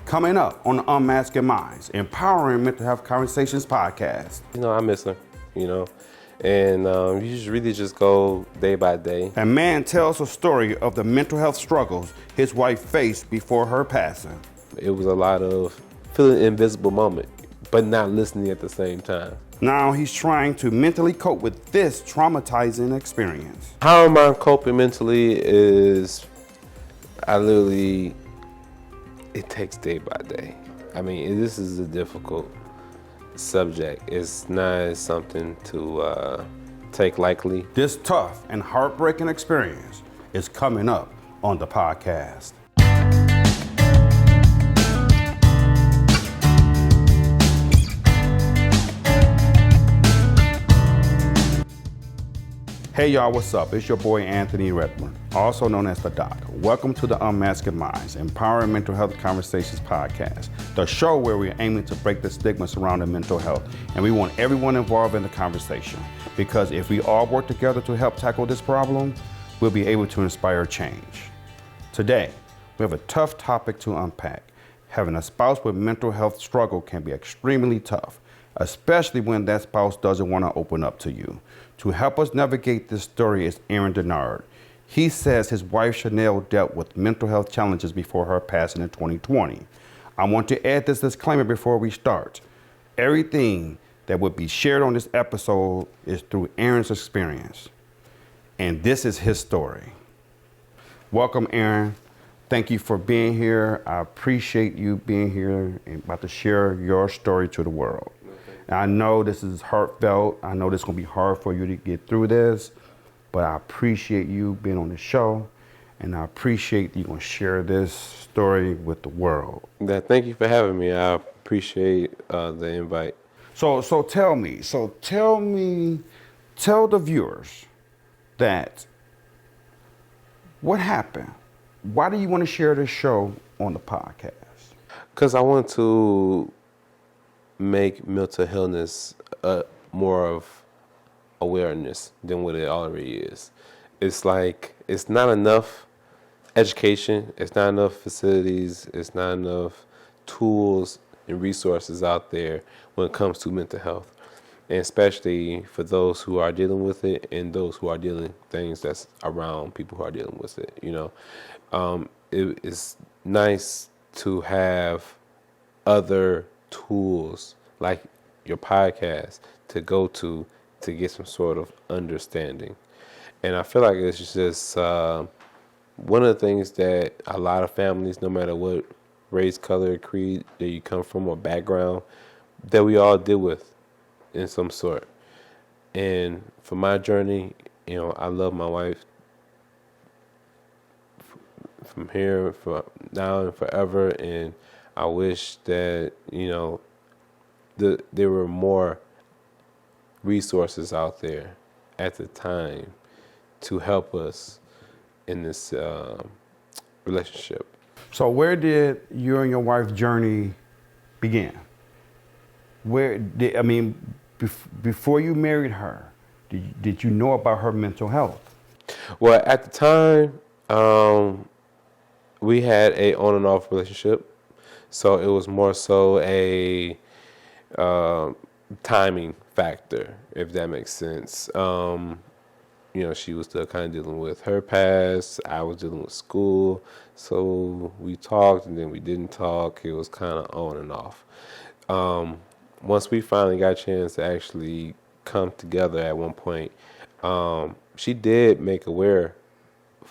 Coming up on the Unmasking Minds, Empowering Mental Health Conversations podcast. I miss her, and you just really just go day by day. A man tells a story of the mental health struggles his wife faced before her passing. It was a lot of feeling invisible moment, but not listening at the same time. Now he's trying to mentally cope with this traumatizing experience. How am I coping mentally is it takes day by day. I mean, this is a difficult subject. It's not something to take lightly. This tough and heartbreaking experience is coming up on the podcast. Hey y'all, what's up? It's your boy Anthony Redmond, also known as the Doc. Welcome to the Unmasking Minds, Empowering Mental Health Conversations podcast, the show where we're aiming to break the stigma surrounding mental health, and we want everyone involved in the conversation, because if we all work together to help tackle this problem, we'll be able to inspire change. Today, we have a tough topic to unpack. Having a spouse with mental health struggle can be extremely tough, especially when that spouse doesn't want to open up to you. To help us navigate this story is Aaron Denard. He says his wife Chanel dealt with mental health challenges before her passing in 2020. I want to add this disclaimer before we start. Everything that would be shared on this episode is through Aaron's experience, and this is his story. Welcome, Aaron. Thank you for being here. I appreciate you being here and about to share your story to the world. I know this is heartfelt. I know this is going to be hard for you to get through this, but I appreciate you being on the show, and I appreciate you going to share this story with the world. Thank you for having me. I appreciate the invite. So tell the viewers that what happened? Why do you want to share this show on the podcast? Because I want to make mental illness more of awareness than what it already is. It's like it's not enough education, it's not enough facilities, it's not enough tools and resources out there when it comes to mental health, and especially for those who are dealing with it and those who are dealing things that's around people who are dealing with it. It is nice to have other tools like your podcast to go to get some sort of understanding. And I feel like it's just one of the things that a lot of families, no matter what race, color, creed that you come from or background, that we all deal with in some sort. And for my journey, I love my wife from here, for now and forever, and I wish that there were more resources out there at the time to help us in this relationship. So where did you and your wife's journey begin? Before you married her, did you know about her mental health? Well, at the time, we had a on and off relationship, so it was more so a timing factor, if that makes sense. She was still kind of dealing with her past. I was dealing with school. So we talked and then we didn't talk. It was kind of on and off. Once we finally got a chance to actually come together at one point, she did make aware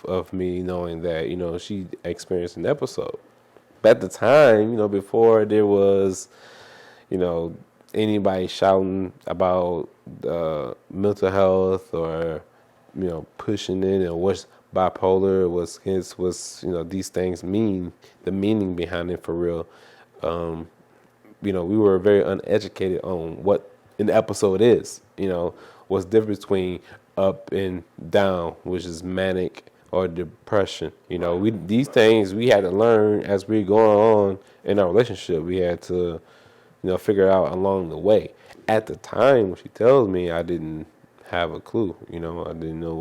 of me, knowing that, she experienced an episode. But at the time, before there was, anybody shouting about mental health or, pushing it and what's bipolar, was these things mean, the meaning behind it for real. We were very uneducated on what an episode is, what's the difference between up and down, which is manic or depression. These things we had to learn as we going on in our relationship. We had to, figure out along the way. At the time, when she tells me, I didn't have a clue. I didn't know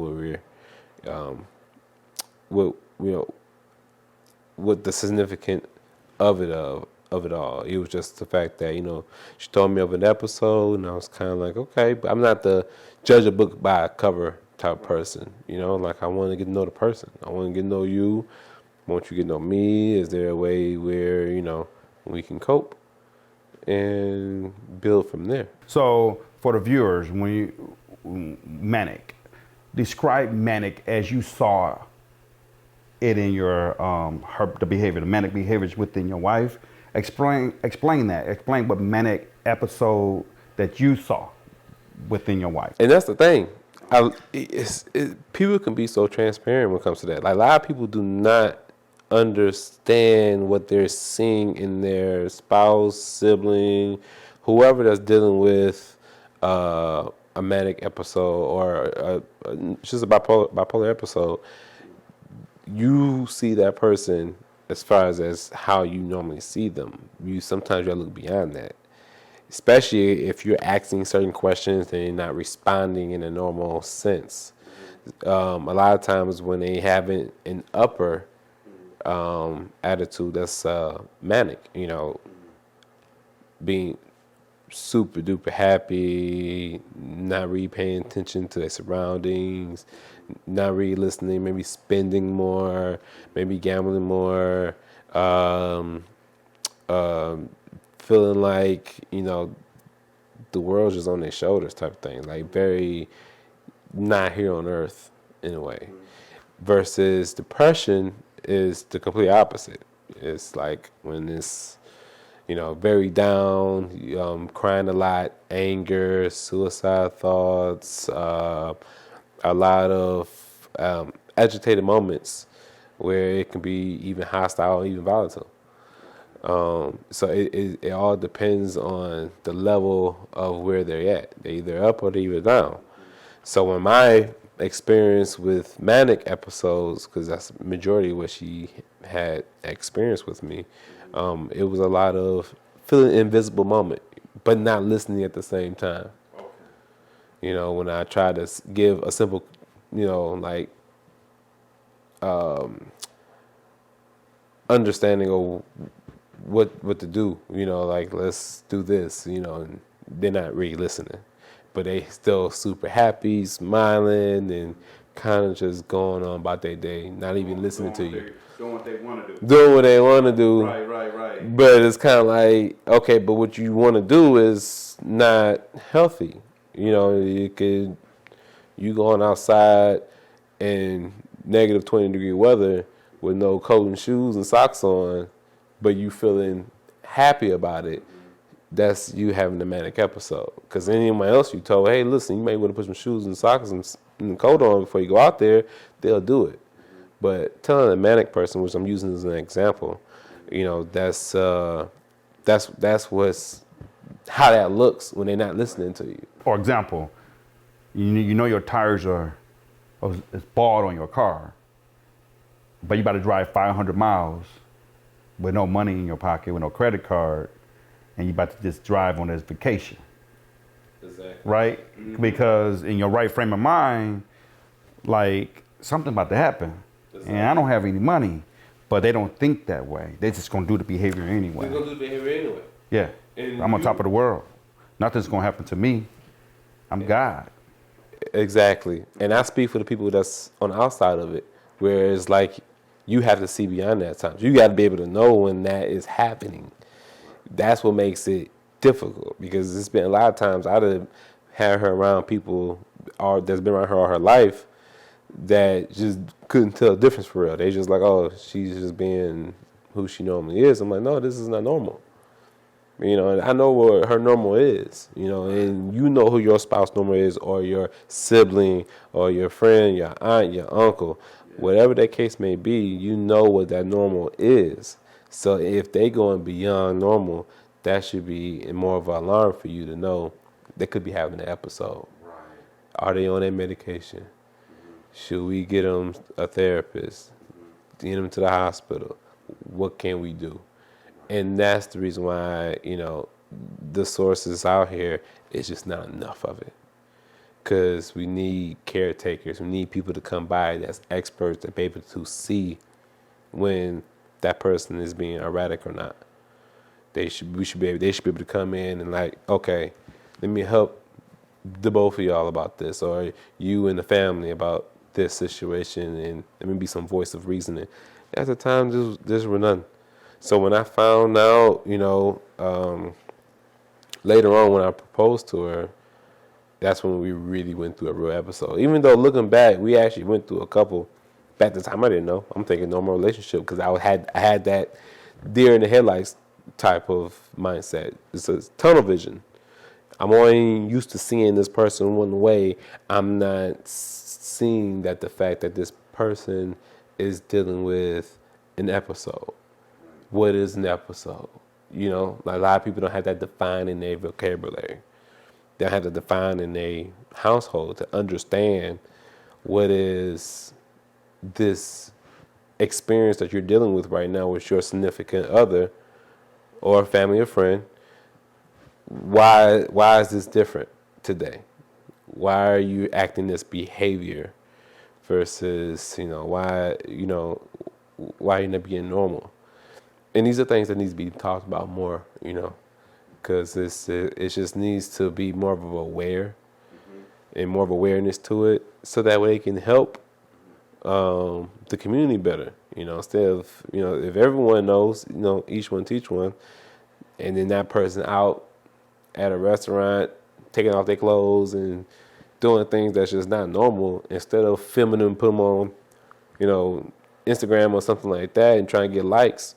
what the significant of it all. It was just the fact that she told me of an episode, and I was kind of like, okay, but I'm not the judge a book by a cover type person. Like I want to get to know the person. I want to get to know you. I want you to get to know me. Is there a way where we can cope and build from there? So for the viewers, manic, describe manic as you saw it in your the manic behaviors within your wife. Explain that. Explain what manic episode that you saw within your wife. And that's the thing. People can be so transparent when it comes to that. Like a lot of people do not understand what they're seeing in their spouse, sibling, whoever that's dealing with a manic episode or just a bipolar episode. You see that person as far as how you normally see them. Sometimes you gotta look beyond that, especially if you're asking certain questions and you're not responding in a normal sense. A lot of times when they have an upper attitude that's manic, being super duper happy, not really paying attention to their surroundings, not really listening, maybe spending more, maybe gambling more, feeling like the world's just on their shoulders type of thing, like very not here on earth in a way. Versus depression is the complete opposite. It's like when it's very down, crying a lot, anger, suicide thoughts, a lot of agitated moments where it can be even hostile, even volatile. So it all depends on the level of where they're at. They're either up or they're either down. So when my experience with manic episodes, because that's the majority of what she had experienced with me, it was a lot of feeling an invisible moment, but not listening at the same time. When I try to give a simple, understanding of what to do, like let's do this, and they're not really listening, but they still super happy, smiling, and kind of just going on about their day, not even listening to you. Doing what they want to do. Doing what they want to do. Right. But it's kind of like, okay, but what you want to do is not healthy. You going outside in negative 20-degree weather with no coat and shoes and socks on, but you feeling happy about it. That's you having a manic episode. Because anyone else you told, hey, listen, you may want to put some shoes and socks and coat on before you go out there, they'll do it. But telling a manic person, which I'm using as an example, that's what's how that looks when they're not listening to you. For example, your tires it's bald on your car, but you about to drive 500 miles with no money in your pocket, with no credit card, and you about to just drive on this vacation. Exactly. Right? Mm-hmm. Because in your right frame of mind, like something about to happen. And I don't have any money, but they don't think that way. They're just going to do the behavior anyway. They're going to do the behavior anyway. Yeah. And I'm on top of the world. Nothing's going to happen to me. I'm God. Exactly. And I speak for the people that's on the outside of it, where it's like you have to see beyond that times. You got to be able to know when that is happening. That's what makes it difficult, because it's been a lot of times I'd have had her around people that's been around her all her life that just couldn't tell the difference for real. They just like, oh, she's just being who she normally is. I'm like, no, this is not normal. And I know what her normal is, and who your spouse normal is, or your sibling, or your friend, your aunt, your uncle, whatever that case may be, you know what that normal is. So if they going beyond normal, that should be more of an alarm for you to know they could be having an episode. Right. Are they on their medication? Should we get them a therapist? Get them to the hospital? What can we do? And that's the reason why, the sources out here, it's just not enough of it. Because we need caretakers. We need people to come by that's experts that be able to see when that person is being erratic or not. They should be able to come in and like, okay, let me help the both of y'all about this, or you and the family about this situation, and let me be some voice of reasoning. At the time, there were none. So when I found out, later on when I proposed to her, that's when we really went through a real episode. Even though looking back, we actually went through a couple. Back at the time, I didn't know. I'm thinking normal relationship because I had that deer in the headlights type of mindset. It's a tunnel vision. I'm only used to seeing this person one way. I'm not seeing that the fact that this person is dealing with an episode. What is an episode? Like a lot of people don't have that defined in their vocabulary. They don't have to define in their household to understand what is this experience that you're dealing with right now with your significant other or family or friend. Why is this different today? Why are you acting this behavior versus, why are you not being normal? And these are things that need to be talked about more, because it just needs to be more of aware and more of awareness to it, so that way it can help the community better. Instead of if everyone knows, each one teach one, and then that person out at a restaurant taking off their clothes and doing things that's just not normal, instead of filming them, put them on, Instagram or something like that, and trying to get likes,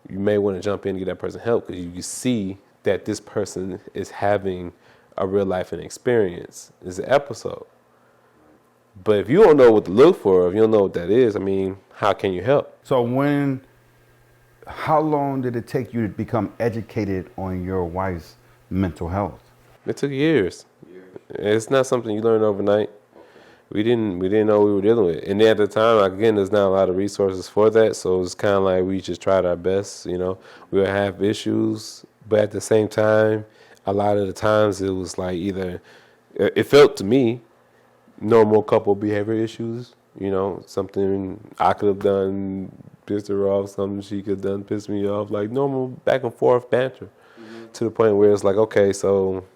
you may want to jump in and get that person help, because you see that this person is having a real life and experience. It's an episode. But if you don't know what to look for, if you don't know what that is, how can you help? So how long did it take you to become educated on your wife's mental health? It took years. It's not something you learn overnight. We didn't know what we were dealing with. And then at the time, again, there's not a lot of resources for that. So it's kind of like we just tried our best. We would have issues, but at the same time, a lot of the times it was like it felt to me, normal couple behavior issues. Something I could have done pissed her off, something she could have done pissed me off, like normal back and forth banter, to the point where it's like, okay, so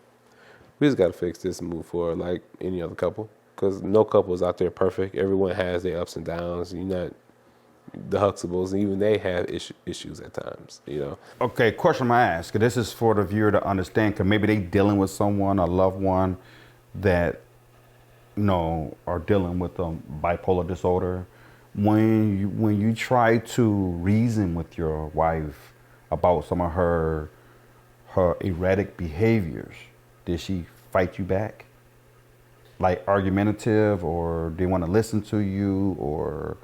we just got to fix this and move forward like any other couple. Because no couple is out there perfect. Everyone has their ups and downs. You're not the Huxtables, and even they have issues at times, Okay, question I'm going to ask. This is for the viewer to understand, because maybe they dealing with someone, a loved one that, are dealing with bipolar disorder. When you try to reason with your wife about some of her erratic behaviors, did she fight you back? Like argumentative, or didn't want to listen to you, or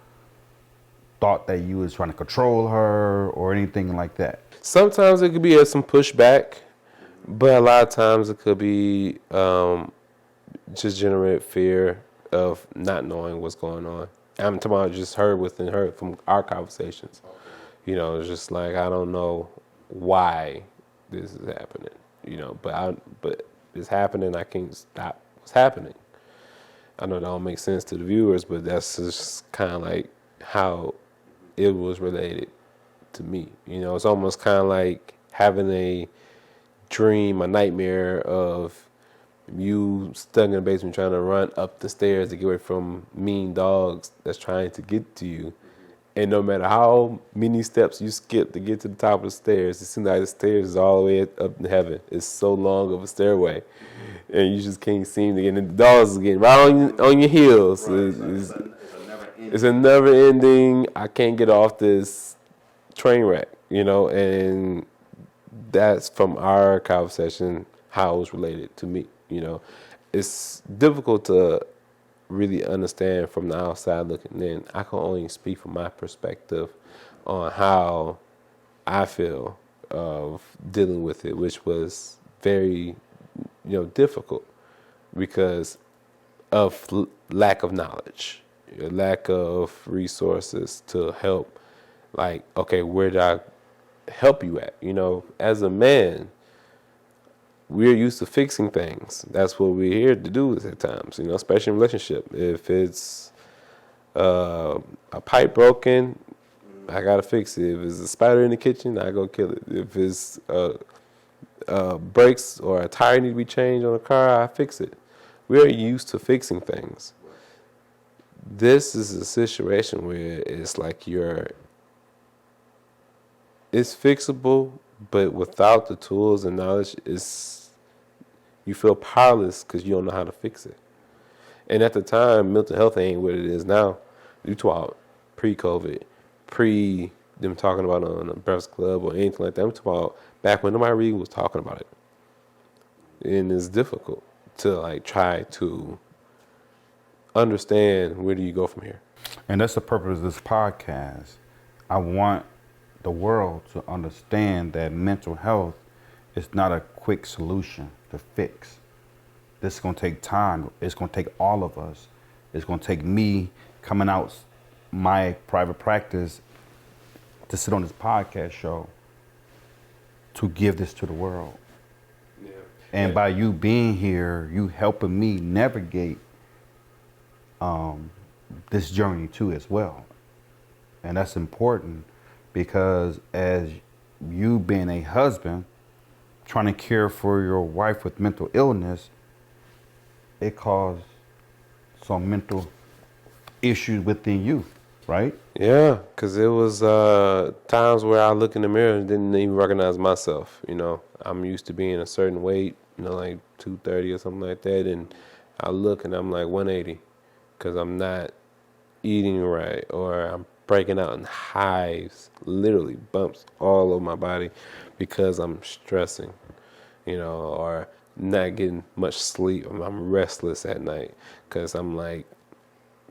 thought that you was trying to control her, or anything like that? Sometimes it could be some pushback, but a lot of times it could be just generate fear of not knowing what's going on. I'm talking about just her within her from our conversations. It's just like, I don't know why this is happening, but it's happening. I can't stop what's happening. I know that don't make sense to the viewers, but that's just kind of like how it was related to me. It's almost kind of like having a dream, a nightmare of you stuck in the basement trying to run up the stairs to get away from mean dogs that's trying to get to you. And no matter how many steps you skip to get to the top of the stairs, it seems like the stairs is all the way up in heaven. It's so long of a stairway, and you just can't seem to get. And the dogs are getting right on your heels. Right. It's a never ending. I can't get off this train wreck, and that's from our conversation how it was related to me. It's difficult to really understand from the outside looking in. I can only speak from my perspective on how I feel of dealing with it, which was very, difficult because of lack of knowledge, lack of resources to help. Like, okay, where did I help you at? As a man, we're used to fixing things. That's what we're here to do at times, especially in a relationship. If it's a pipe broken, I gotta fix it. If it's a spider in the kitchen, I go kill it. If it's brakes or a tire need to be changed on a car, I fix it. We're used to fixing things. This is a situation where it's like it's fixable, but without the tools and knowledge, you feel powerless because you don't know how to fix it. And at the time, mental health ain't what it is now. You talk pre-COVID, pre them talking about on a Breakfast Club or anything like that. I'm talking about back when nobody really was talking about it. And it's difficult to like try to understand where do you go from here. And that's the purpose of this podcast. I want the world to understand that mental health is not a quick solution to fix. This is going to take time. It's going to take all of us. It's going to take me coming out my private practice to sit on this podcast show to give this to the world. Yeah. And by you being here, you helping me navigate this journey too as well. And that's important because as you being a husband, trying to care for your wife with mental illness, it caused some mental issues within you, right? Yeah, because it was times where I look in the mirror and didn't even recognize myself. You know, I'm used to being a certain weight, you know, like 230 or something like that. And I look and I'm like 180 because I'm not eating right or I'm breaking out in hives, literally bumps all over my body because I'm stressing, you know, or not getting much sleep. I'm restless at night because I'm like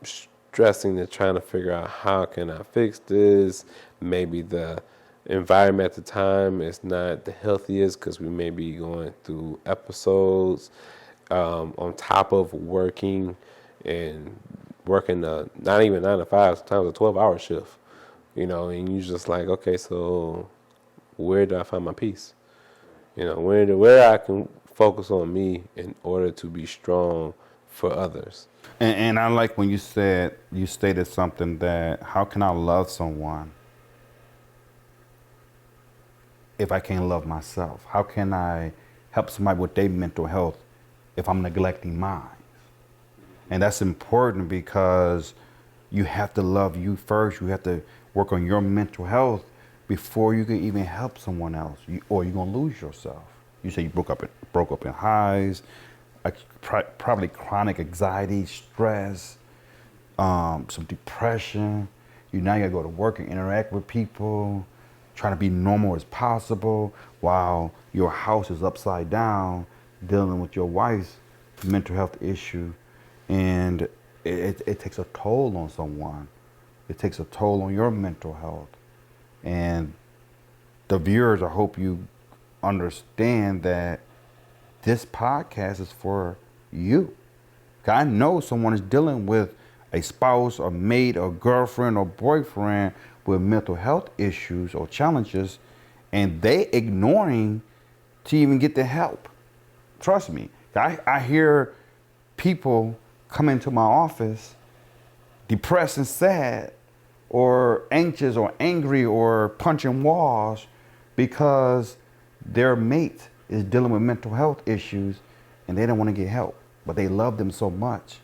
stressing and trying to figure out how can I fix this. Maybe the environment at the time is not the healthiest because we may be going through episodes on top of working not even 9 to 5, sometimes a 12-hour shift, you know, and you just like, okay, so where do I find my peace? You know, where I can focus on me in order to be strong for others. And I like when you stated something that how can I love someone if I can't love myself? How can I help somebody with their mental health if I'm neglecting mine? And that's important because you have to love you first. You have to work on your mental health before you can even help someone else, or you're gonna lose yourself. You say you broke up in highs, probably chronic anxiety, stress, some depression. You gotta go to work and interact with people, trying to be normal as possible while your house is upside down, dealing with your wife's mental health issue. And it takes a toll on someone. It takes a toll on your mental health. And the viewers, I hope you understand that this podcast is for you. I know someone is dealing with a spouse or mate or girlfriend or boyfriend with mental health issues or challenges, and they ignoring to even get the help. Trust me. I hear people come into my office depressed and sad or anxious or angry or punching walls because their mate is dealing with mental health issues and they don't want to get help, but they love them so much.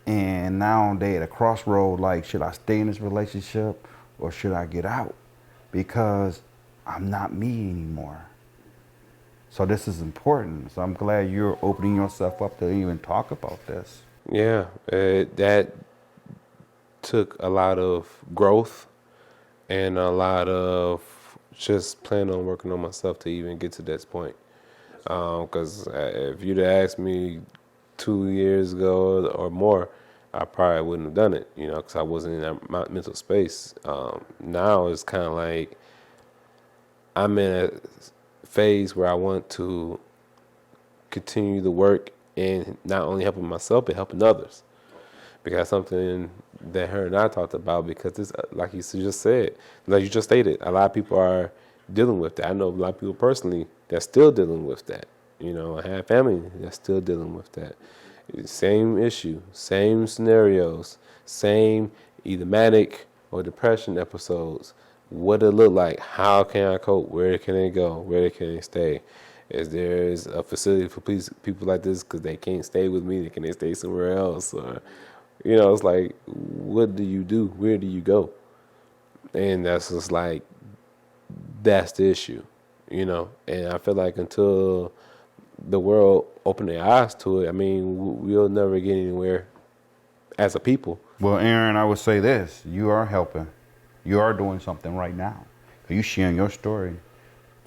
And now they at a crossroad, like, should I stay in this relationship or should I get out? Because I'm not me anymore. So this is important. So I'm glad you're opening yourself up to even talk about this. Yeah, that took a lot of growth and a lot of just planning on working on myself to even get to this point. Because if you'd asked me 2 years ago or more, I probably wouldn't have done it, you know, because I wasn't in that mental space. Now it's kind of like I'm in a phase where I want to continue the work and not only helping myself, but helping others. Because something that her and I talked about, because this, like you just said, like you just stated, a lot of people are dealing with that. I know a lot of people personally that's still dealing with that. You know, I have family that's still dealing with that. Same issue, same scenarios, same either manic or depression episodes, what it look like, how can I cope, where can they go, where can they stay? Is there a facility for people like this because they can't stay with me? Can they stay somewhere else? Or, it's like, what do you do? Where do you go? And that's just like, that's the issue, And I feel like until the world open their eyes to it, I mean, we'll never get anywhere as a people. Well, Aaron, I would say this. You are helping. You are doing something right now. You're sharing your story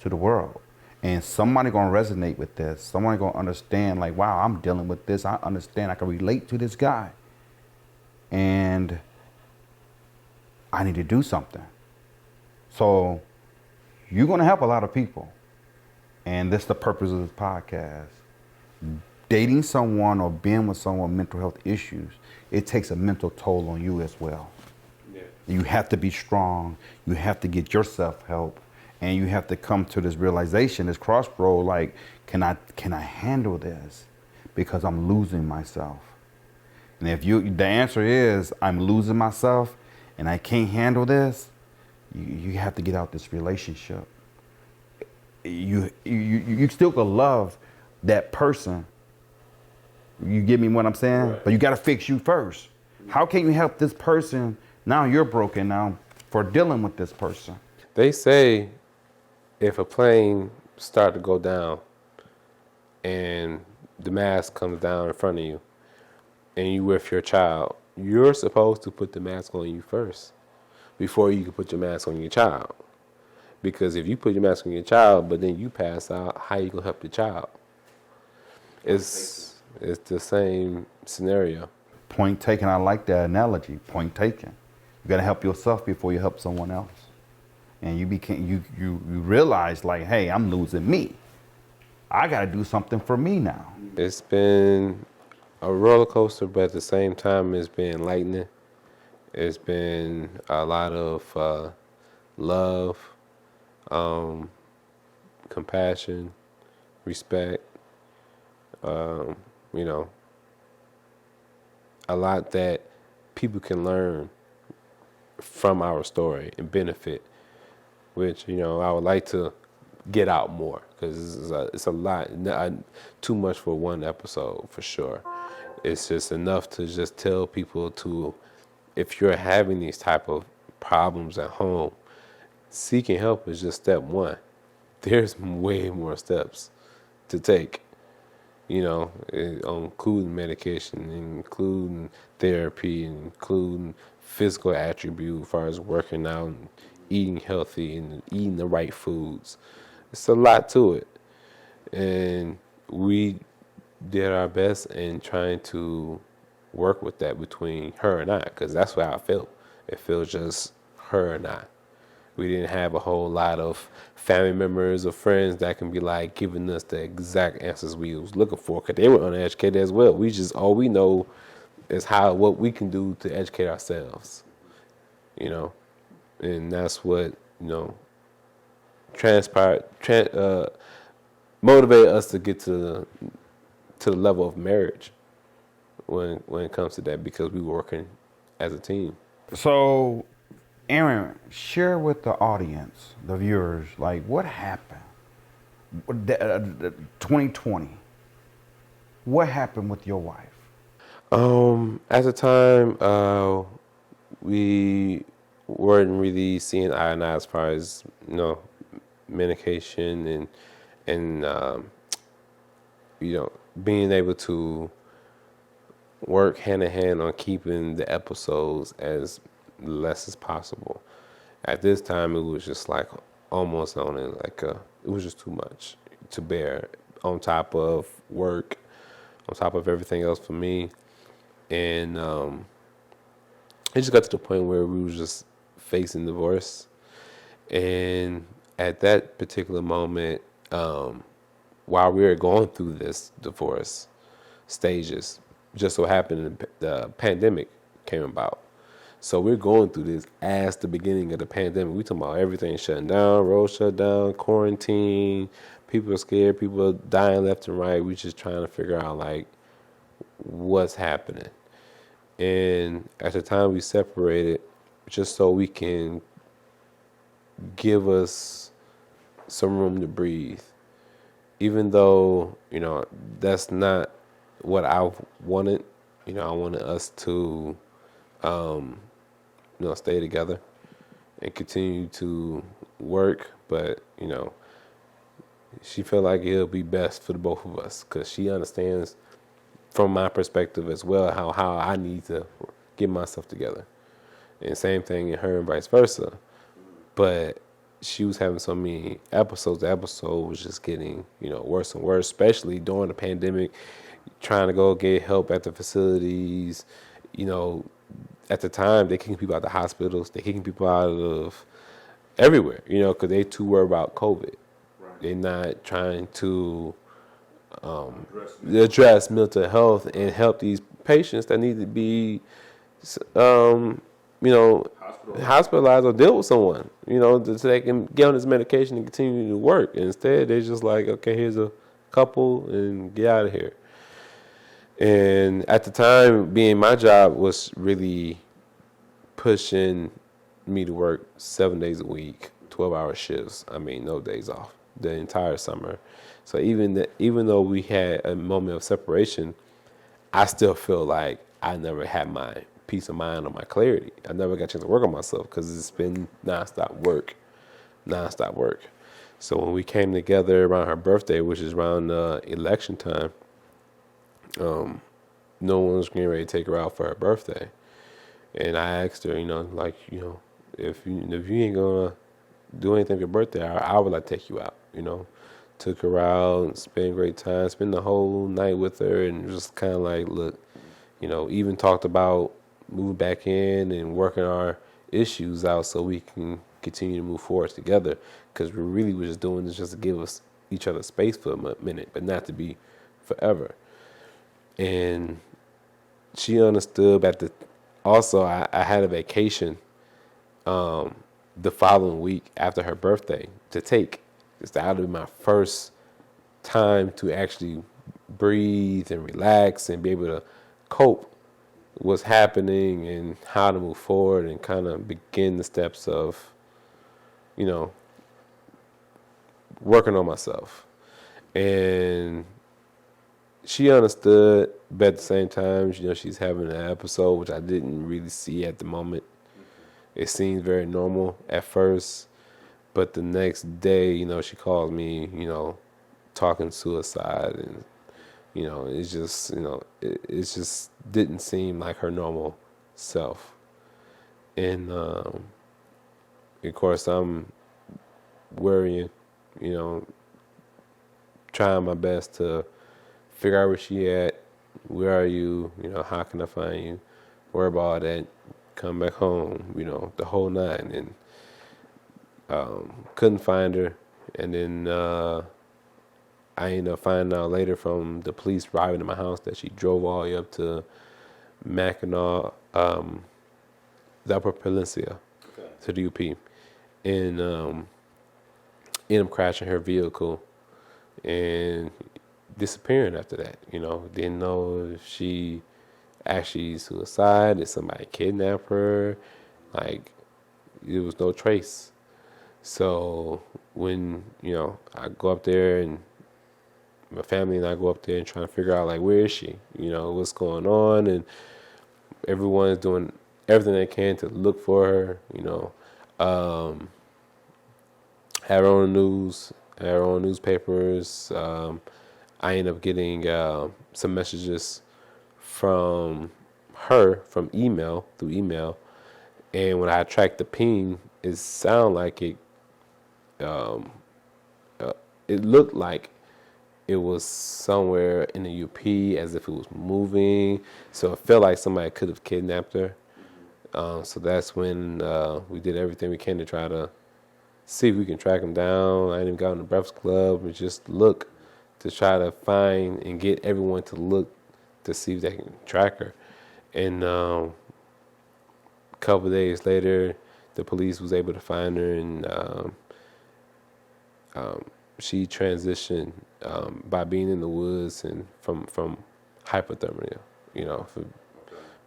to the world. And somebody going to resonate with this. Somebody going to understand, like, wow, I'm dealing with this. I understand. I can relate to this guy. And I need to do something. So you're going to help a lot of people. And that's the purpose of this podcast. Dating someone or being with someone with mental health issues, it takes a mental toll on you as well. Yeah. You have to be strong. You have to get yourself help. And you have to come to this realization, this crossroad, like, can I handle this? Because I'm losing myself. And if the answer is, I'm losing myself and I can't handle this, you have to get out this relationship. You still could love that person. You get me what I'm saying? Right. But you got to fix you first. How can you help this person? Now you're broken now for dealing with this person. They say if a plane start to go down and the mask comes down in front of you and you with your child, you're supposed to put the mask on you first before you can put your mask on your child. Because if you put your mask on your child, but then you pass out, how you gonna help the child? It's the same scenario. Point taken. I like that analogy. Point taken. You gotta help yourself before you help someone else. And you realize, like, hey, I'm losing me. I gotta do something for me now. It's been a roller coaster, but at the same time, it's been enlightening. It's been a lot of love, compassion, respect. A lot that people can learn from our story and benefit, which, I would like to get out more because it's a lot, too much for one episode for sure. It's just enough to just tell people to, if you're having these type of problems at home, seeking help is just step one. There's way more steps to take. Including medication, including therapy, including physical attribute as far as working out and eating healthy and eating the right foods. It's a lot to it. And we did our best in trying to work with that between her and I, because that's how I felt. It feels just her and I. We didn't have a whole lot of family members or friends that can be like giving us the exact answers we was looking for, because they were uneducated as well. All we know is what we can do to educate ourselves, and that's what, motivate us to get to the level of marriage when it comes to that, because we were working as a team. So, Aaron, share with the audience, the viewers, like, what happened? 2020. What happened with your wife? At the time, we weren't really seeing eye and eye as far as, medication and being able to work hand in hand on keeping the episodes as less as possible. At this time, it was just like almost on it, it was just too much to bear, on top of work, on top of everything else for me. And it just got to the point where we was just facing divorce. And at that particular moment, while we were going through this divorce stages, just so happened the pandemic came about. So we're going through this as the beginning of the pandemic. We talking about everything shutting down, road shut down, quarantine. People are scared. People are dying left and right. We just trying to figure out, like, what's happening. And at the time we separated, just so we can give us some room to breathe. Even though, that's not what I wanted. I wanted us to, stay together and continue to work. But, she felt like it'll be best for the both of us because she understands from my perspective as well how I need to get myself together. And same thing in her and vice versa. But she was having so many episodes. The episode was just getting, worse and worse, especially during the pandemic, trying to go get help at the facilities. At the time, they're kicking people out of the hospitals. They're kicking people out of everywhere, because they too worried about COVID. Right. They're not trying to address mental health and help these patients that need to be, hospitalized or deal with someone, so they can get on this medication and continue to work. Instead, they're just like, okay, here's a couple and get out of here. And at the time, being my job was really pushing me to work 7 days a week, 12-hour shifts. I mean, no days off the entire summer. So even though we had a moment of separation, I still feel like I never had my peace of mind or my clarity. I never got a chance to work on myself because it's been nonstop work. So when we came together around her birthday, which is around election time, no one was getting ready to take her out for her birthday. And I asked her, if you ain't gonna do anything for your birthday, I would like to take you out, Took her out and spent a great time, spent the whole night with her, and just kind of like, look, even talked about moving back in and working our issues out so we can continue to move forward together. Because we really were just doing this just to give us each other space for a minute, but not to be forever. And she understood. But also, I had a vacation the following week after her birthday to take. That would be my first time to actually breathe and relax and be able to cope with what's happening and how to move forward and kind of begin the steps of, working on myself. And she understood, but at the same time, she's having an episode, which I didn't really see at the moment. It seemed very normal at first. But the next day, she called me, talking suicide, and it's just, it just didn't seem like her normal self. And of course, I'm worrying, trying my best to figure out where she at, where are you, how can I find you, worry about all that, come back home, the whole nine, and couldn't find her. And then I ended up finding out later from the police arriving at my house that she drove all the way up to Mackinac, the Upper Peninsula, to the UP, and ended up crashing her vehicle and disappearing after that. Didn't know if she actually suicide, did somebody kidnap her, like there was no trace. So when, I go up there and my family and I go up there and try to figure out, like, where is she? What's going on? And everyone's doing everything they can to look for her, have her on the news, have her on newspapers. I end up getting some messages from her through email. And when I tracked the ping, it sounded like it looked like it was somewhere in the UP, as if it was moving. So it felt like somebody could have kidnapped her. So that's when we did everything we can to try to see if we can track him down. I even got on the Breakfast Club and just look to try to find and get everyone to look to see if they can track her. And a couple of days later, the police was able to find her, and she transitioned by being in the woods and from hypothermia, for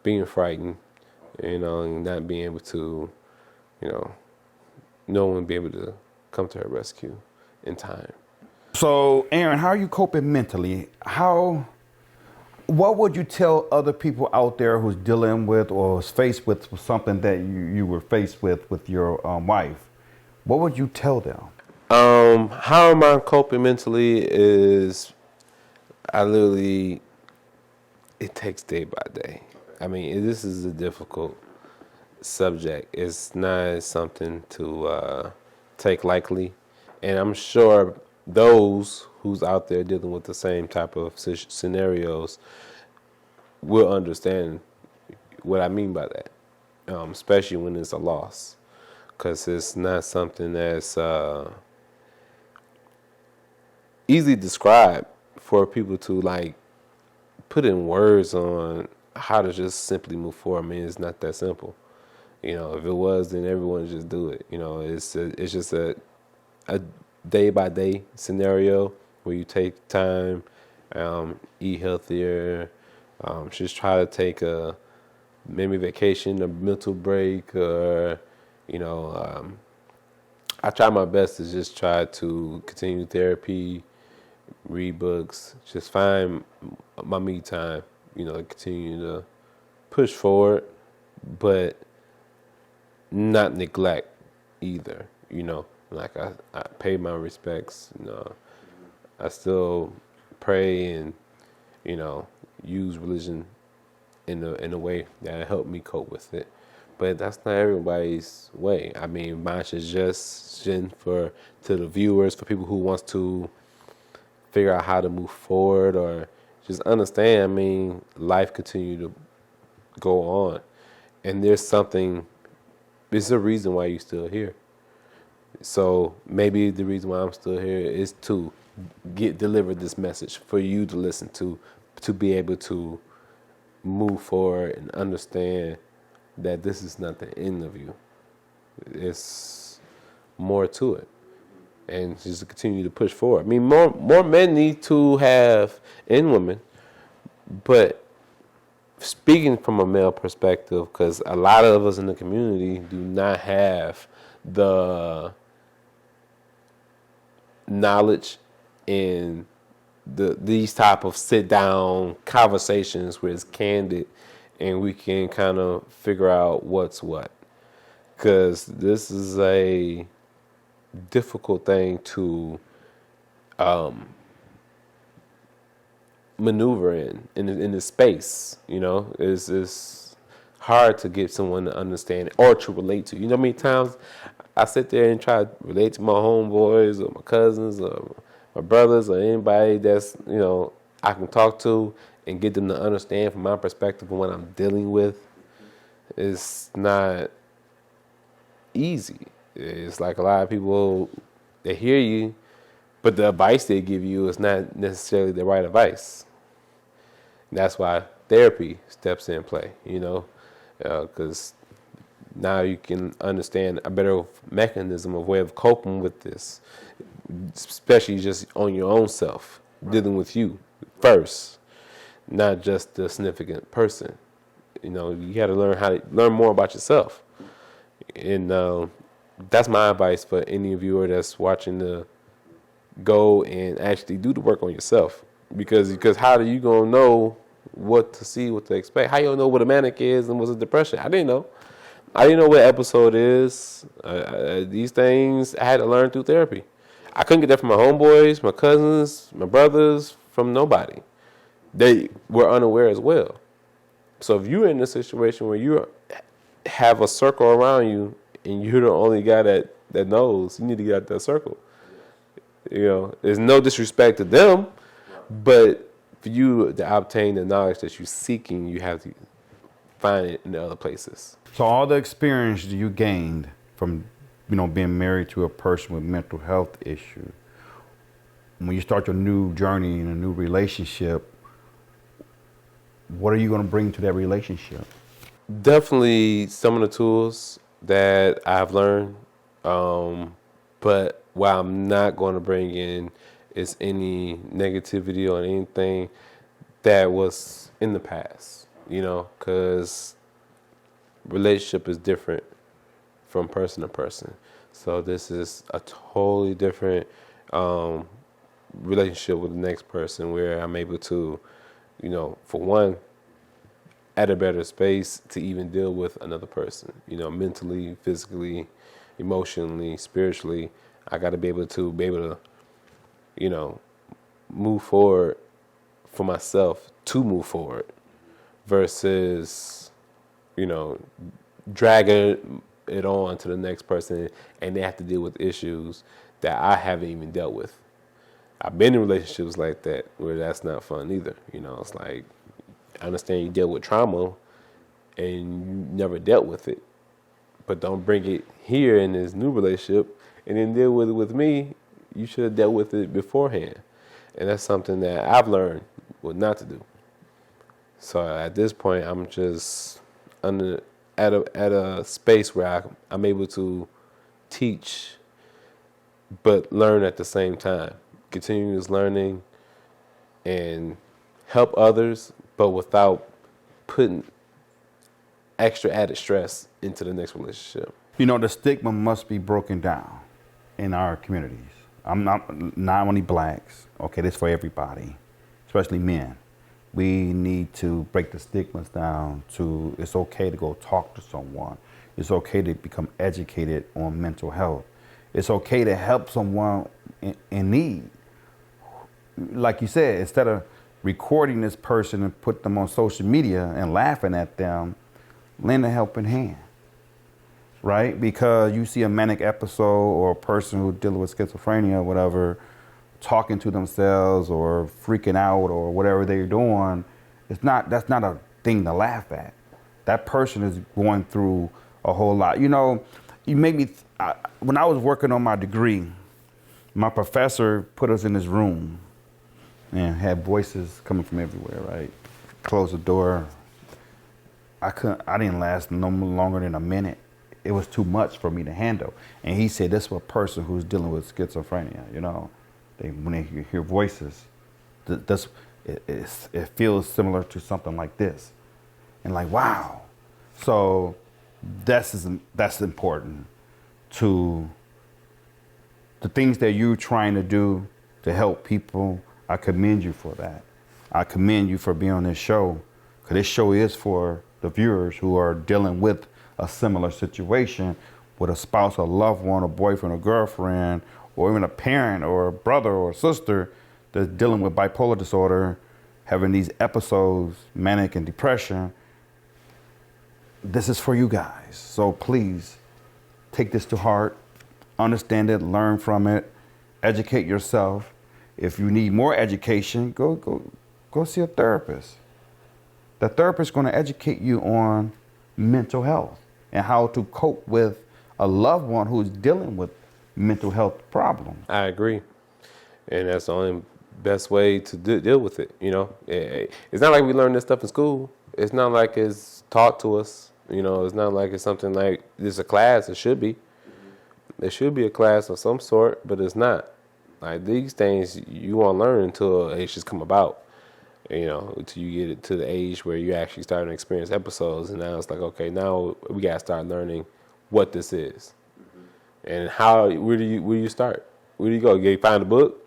being frightened, and not being able to, you know, no one be able to come to her rescue in time. So, Aaron, how are you coping mentally? What would you tell other people out there who's dealing with or is faced with something that you were faced with your wife? What would you tell them? How am I coping mentally is I literally, it takes day by day. I mean, this is a difficult subject. It's not something to take lightly. And I'm sure those who's out there dealing with the same type of scenarios will understand what I mean by that, especially when it's a loss. Because it's not something that's easily described for people to like put in words on how to just simply move forward. I mean, it's not that simple. If it was, then everyone would just do it. It's just a day by day scenario where you take time, eat healthier, just try to take a maybe vacation, a mental break, or I try my best to just try to continue therapy, read books, just find my me time, continue to push forward, but not neglect either, like I pay my respects, I still pray and, use religion in a way that helped me cope with it. But that's not everybody's way. I mean, my suggestion to the viewers, for people who wants to figure out how to move forward or just understand, I mean, life continue to go on. And there's a reason why you're still here. So maybe the reason why I'm still here is to deliver this message for you to listen to be able to move forward and understand that this is not the end of you. It's more to it. And just to continue to push forward. I mean, more men need to have, and women, but speaking from a male perspective, because a lot of us in the community do not have the knowledge in these type of sit-down conversations where it's candid and we can kind of figure out what's what. Because this is a difficult thing to maneuver in the space. It's hard to get someone to understand or to relate to. You know how many times I sit there and try to relate to my homeboys or my cousins or my brothers or anybody that's I can talk to and get them to understand from my perspective of what I'm dealing with. It's not easy. It's like a lot of people, they hear you, but the advice they give you is not necessarily the right advice. And that's why therapy steps in play, because now you can understand a better mechanism, a way of coping with this, especially just on your own self, dealing with you first, not just the significant person. You got to learn more about yourself. And that's my advice for any viewer that's watching to go and actually do the work on yourself. Because how are you going to know what to see, what to expect? How you know what a manic is and what's a depression? I didn't know. I didn't know what episode is. These things I had to learn through therapy. I couldn't get that from my homeboys, my cousins, my brothers, from nobody. They were unaware as well. So if you're in a situation where you have a circle around you and you're the only guy that knows, you need to get out that circle. There's no disrespect to them, but for you to obtain the knowledge that you're seeking, you have to find it in the other places. So all the experience you gained from, being married to a person with mental health issues, when you start your new journey in a new relationship, what are you going to bring to that relationship? Definitely some of the tools that I've learned, but what I'm not going to bring in is any negativity or anything that was in the past, because relationship is different from person to person. So this is a totally different relationship with the next person where I'm able to, for one, at a better space to even deal with another person, mentally, physically, emotionally, spiritually. I got to be able to, move forward for myself to move forward versus, dragging it on to the next person and they have to deal with issues that I haven't even dealt with. I've been in relationships like that where that's not fun either. It's like, I understand you deal with trauma and you never dealt with it, but don't bring it here in this new relationship and then deal with it with me. You should have dealt with it beforehand. And that's something that I've learned what not to do. So at this point, I'm just at a space where I'm able to teach, but learn at the same time. Continuous learning and help others, but without putting extra added stress into the next relationship. The stigma must be broken down in our communities. I'm not only blacks, okay, this for everybody, especially men. We need to break the stigmas down to it's okay to go talk to someone. It's okay to become educated on mental health. It's okay to help someone in need. Like you said, instead of recording this person and put them on social media and laughing at them, lend a helping hand, right? Because you see a manic episode or a person who's dealing with schizophrenia or whatever, talking to themselves or freaking out or whatever they're doing, that's not a thing to laugh at. That person is going through a whole lot. You made me, when I was working on my degree, my professor put us in this room and had voices coming from everywhere, right? Closed the door. I didn't last no longer than a minute. It was too much for me to handle. And he said, this is a person who's dealing with schizophrenia, when they hear voices, it feels similar to something like this. And like, wow. So that's important to the things that you're trying to do to help people. I commend you for that. I commend you for being on this show, because this show is for the viewers who are dealing with a similar situation with a spouse, a loved one, a boyfriend, a girlfriend, or even a parent or a brother or a sister that's dealing with bipolar disorder, having these episodes, manic and depression. This is for you guys. So please take this to heart, understand it, learn from it, educate yourself. If you need more education, go see a therapist. The therapist is going to educate you on mental health and how to cope with a loved one who's dealing with mental health problems. I agree. And that's the only best way to deal with it. It's not like we learn this stuff in school. It's not like it's taught to us. It's not like it's something like there's a class. It should be. There should be a class of some sort, but it's not. Like these things you won't learn until it just come about. Until you get it to the age where you actually start to experience episodes, and now it's like, okay, now we gotta start learning what this is, and where do you start? Where do you go? You find a book?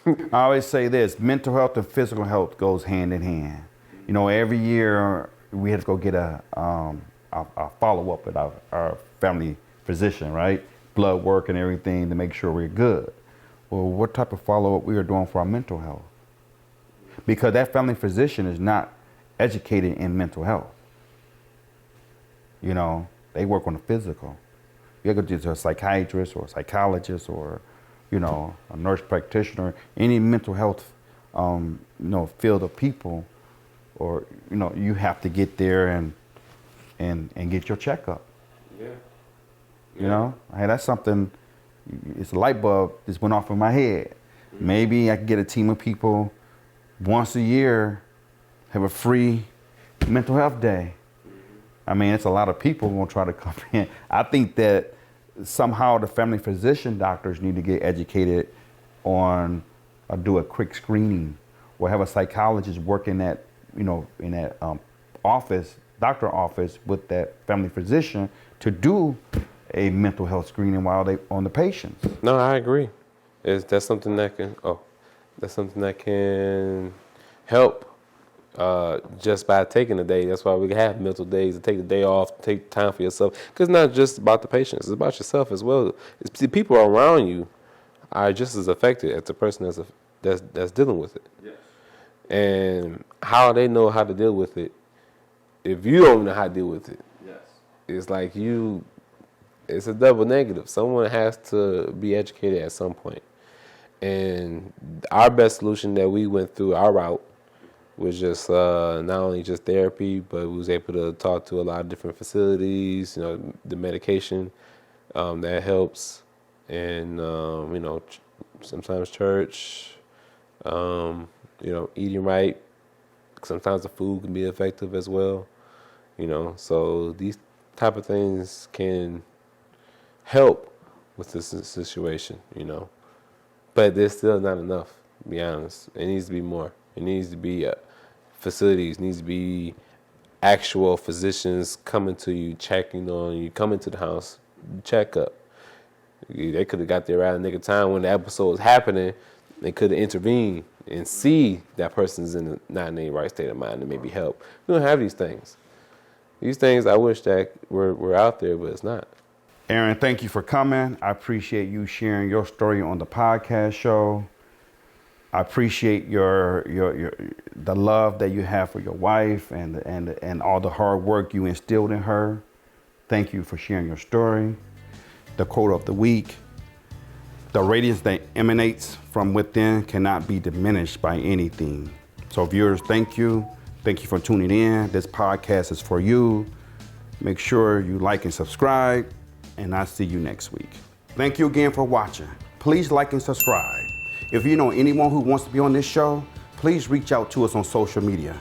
I always say this: mental health and physical health goes hand in hand. Every year we have to go get a follow up with our family physician, right? Blood work and everything to make sure we're good. Well, what type of follow up we are doing for our mental health? Because that family physician is not educated in mental health. They work on the physical. You go to a psychiatrist or a psychologist or, a nurse practitioner, any mental health, field of people, or, you have to get there and get your checkup. Yeah. Hey, that's something, it's a light bulb just went off in my head. Maybe I could get a team of people once a year, have a free mental health day. I mean, it's a lot of people who will try to come in. I think that somehow the family physician doctors need to get educated on or do a quick screening or have a psychologist work in that, in that office doctor office with that family physician to do a mental health screening while they on the patients. No, I agree. That's something that can help just by taking a day. That's why we have mental days, to take the day off, take time for yourself. Because it's not just about the patients, it's about yourself as well. It's the people around you are just as affected as the person that's dealing with it. Yes. And how they know how to deal with it, if you don't know how to deal with it, yes, it's like it's a double negative. Someone has to be educated at some point. And our best solution that we went through our route was just not only just therapy, but we was able to talk to a lot of different facilities, the medication that helps, and sometimes church, eating right. Sometimes the food can be effective as well, so these type of things can help with this situation, but there's still not enough, to be honest. It needs to be more. It needs to be facilities, needs to be actual physicians coming to you, checking on you, coming to the house, check up. They could have got there right in the nick of time when the episode was happening. They could have intervened and see that person's not in the right state of mind and maybe help. We don't have these things. These things I wish that were out there, but it's not. Aaron, thank you for coming. I appreciate you sharing your story on the podcast show. I appreciate the love that you have for your wife and all the hard work you instilled in her. Thank you for sharing your story. The quote of the week: the radiance that emanates from within cannot be diminished by anything. So viewers, thank you. Thank you for tuning in. This podcast is for you. Make sure you like and subscribe, and I'll see you next week. Thank you again for watching. Please like and subscribe. If you know anyone who wants to be on this show, please reach out to us on social media.